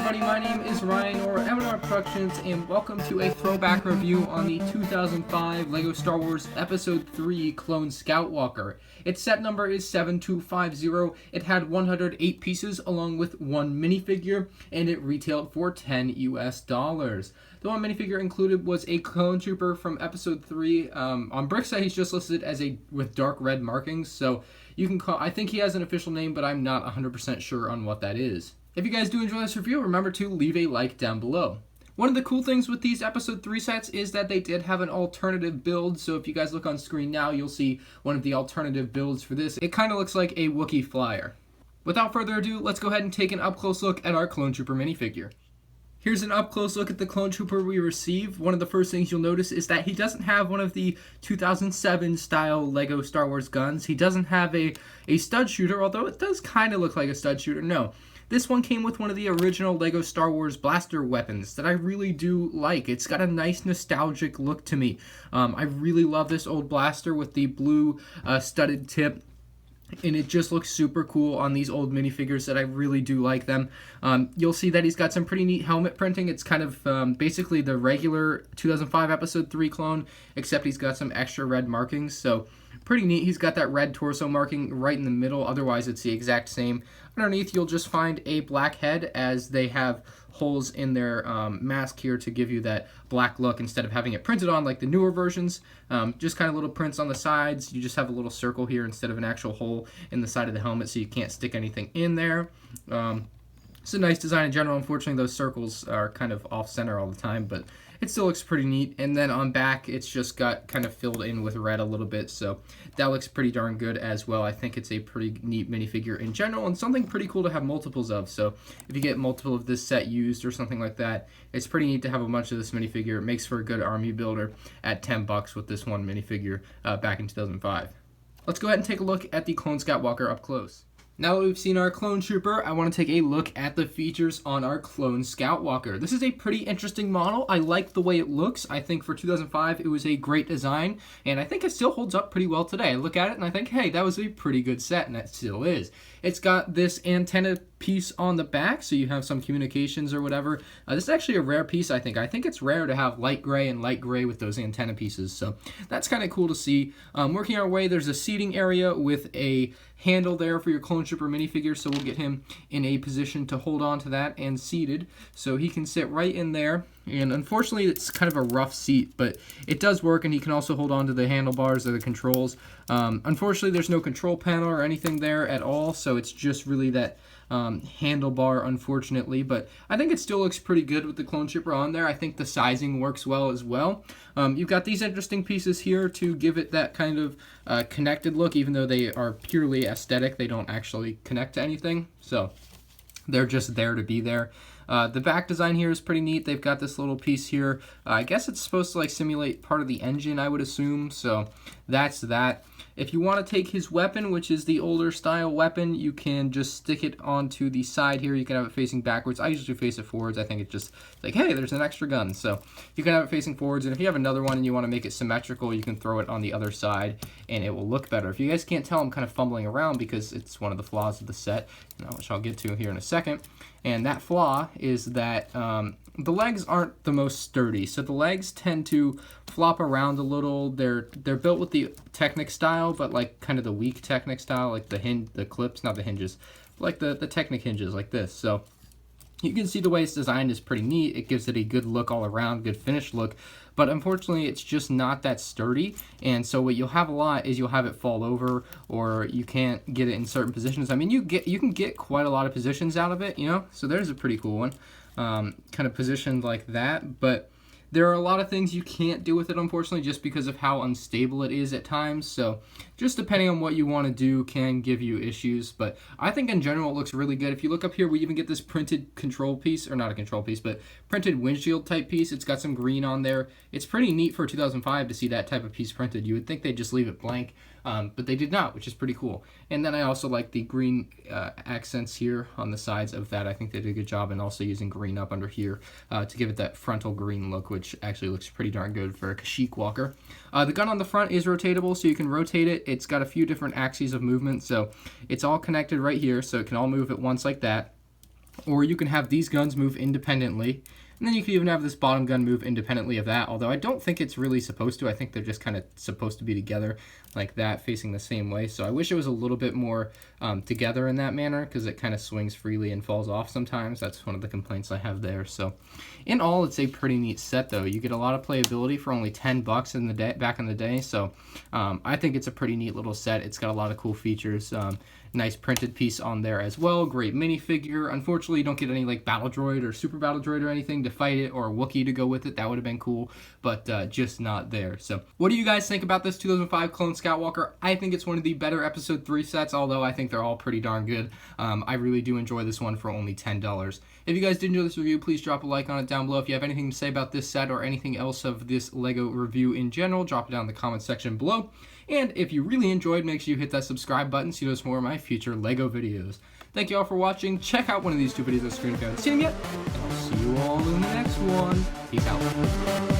everybody, my name is Ryan or MandRproductions, and welcome to a throwback review on the 2005 LEGO Star Wars Episode 3 Clone Scout Walker. Its set number is 7250. It had 108 pieces along with one minifigure, and it retailed for $10 US. The one minifigure included was a clone trooper from Episode 3. On Brickside, he's just listed as with dark red markings, so you can call. I think he has an official name, but I'm not 100% sure on what that is. If you guys do enjoy this review, remember to leave a like down below. One of the cool things with these Episode 3 sets is that they did have an alternative build, so if you guys look on screen now, you'll see one of the alternative builds for this. It kind of looks like a Wookiee flyer. Without further ado, let's go ahead and take an up-close look at our Clone Trooper minifigure. Here's an up-close look at the Clone Trooper we received. One of the first things you'll notice is that he doesn't have one of the 2007 style LEGO Star Wars guns. He doesn't have a stud shooter, although it does kind of look like a stud shooter. No. This one came with one of the original LEGO Star Wars blaster weapons that I really do like. It's got a nice nostalgic look to me. I really love this old blaster with the blue studded tip. And it just looks super cool on these old minifigures that I really do like them. You'll see that he's got some pretty neat helmet printing. It's kind of basically the regular 2005 Episode 3 clone, except he's got some extra red markings. So pretty neat. He's got that red torso marking right in the middle. Otherwise, it's the exact same. Underneath, you'll just find a black head as they have holes in their mask here to give you that black look instead of having it printed on like the newer versions. Just kind of little prints on the sides. You just have a little circle here instead of an actual hole in the side of the helmet, so you can't stick anything in there. It's a nice design in general. Unfortunately, those circles are kind of off-center all the time, but it still looks pretty neat. And then on back, it's just got kind of filled in with red a little bit, so that looks pretty darn good as well. I think it's a pretty neat minifigure in general, and something pretty cool to have multiples of. So if you get multiple of this set used or something like that, it's pretty neat to have a bunch of this minifigure. It makes for a good army builder at $10 with this one minifigure back in 2005. Let's go ahead and take a look at the Clone Scout Walker up close. Now that we've seen our Clone Trooper, I want to take a look at the features on our Clone Scout Walker. This is a pretty interesting model. I like the way it looks. I think for 2005, it was a great design, and I think it still holds up pretty well today. I look at it and I think, hey, that was a pretty good set, and it still is. It's got this antenna piece on the back, so you have some communications or whatever. This is actually a rare piece, I think. I think it's rare to have light gray and light gray with those antenna pieces, so that's kind of cool to see. Working our way, there's a seating area with a handle there for your Clone Trooper minifigure, so we'll get him in a position to hold on to that and seated, so he can sit right in there. And unfortunately, it's kind of a rough seat, but it does work, and he can also hold on to the handlebars or the controls. Unfortunately, there's no control panel or anything there at all, so it's just really that handlebar, unfortunately, but I think it still looks pretty good with the Clone Trooper on there. I think the sizing works well as well. You've got these interesting pieces here to give it that kind of connected look, even though they are purely aesthetic. They don't actually connect to anything, so they're just there to be there. The back design here is pretty neat. They've got this little piece here. I guess it's supposed to like simulate part of the engine, I would assume, so that's that. If you want to take his weapon, which is the older style weapon, you can just stick it onto the side here. You can have it facing backwards. I usually face it forwards. I think it's just like, hey, there's an extra gun. So you can have it facing forwards, and if you have another one and you want to make it symmetrical, you can throw it on the other side, and it will look better. If you guys can't tell, I'm kind of fumbling around because it's one of the flaws of the set, which I'll get to here in a second. And that flaw is that the legs aren't the most sturdy, so the legs tend to flop around a little. They're built with the Technic style, but like kind of the weak Technic style, like the clips, not the hinges, like the Technic hinges like this. So you can see the way it's designed is pretty neat. It gives it a good look all around, good finished look, but unfortunately it's just not that sturdy, and so what you'll have a lot is you'll have it fall over, or you can't get it in certain positions. I mean, you can get quite a lot of positions out of it, so there's a pretty cool one, kind of positioned like that, but there are a lot of things you can't do with it, unfortunately, just because of how unstable it is at times. So just depending on what you want to do can give you issues. But I think in general it looks really good. If you look up here, we even get this printed control piece, or not a control piece, but printed windshield type piece. It's got some green on there. It's pretty neat for 2005 to see that type of piece printed. You would think they'd just leave it blank. But they did not, which is pretty cool. And then I also like the green accents here on the sides of that. I think they did a good job, and also using green up under here to give it that frontal green look, which actually looks pretty darn good for a Kashyyyk walker. The gun on the front is rotatable, so you can rotate it. It's got a few different axes of movement, so it's all connected right here, so it can all move at once like that. Or you can have these guns move independently. And then you can even have this bottom gun move independently of that, although I don't think it's really supposed to. I think they're just kind of supposed to be together like that, facing the same way. So I wish it was a little bit more together in that manner, because it kind of swings freely and falls off sometimes. That's one of the complaints I have there. So in all, it's a pretty neat set, though. You get a lot of playability for only $10 in the day, back in the day. So I think it's a pretty neat little set. It's got a lot of cool features. Nice printed piece on there as well. Great minifigure. Unfortunately, you don't get any like Battle Droid or Super Battle Droid or anything to fight it, or a Wookiee to go with it. That would have been cool, but just not there. So what do you guys think about this 2005 Clone Scoutwalker? I think it's one of the better Episode 3 sets, although I think they're all pretty darn good. I really do enjoy this one for only $10. If you guys did enjoy this review, please drop a like on it down below. If you have anything to say about this set or anything else of this LEGO review in general, drop it down in the comment section below. And if you really enjoyed, make sure you hit that subscribe button so you notice more of my future LEGO videos. Thank you all for watching. Check out one of these two videos on the screen if you haven't seen them yet. And I'll see you all in the next one. Peace out.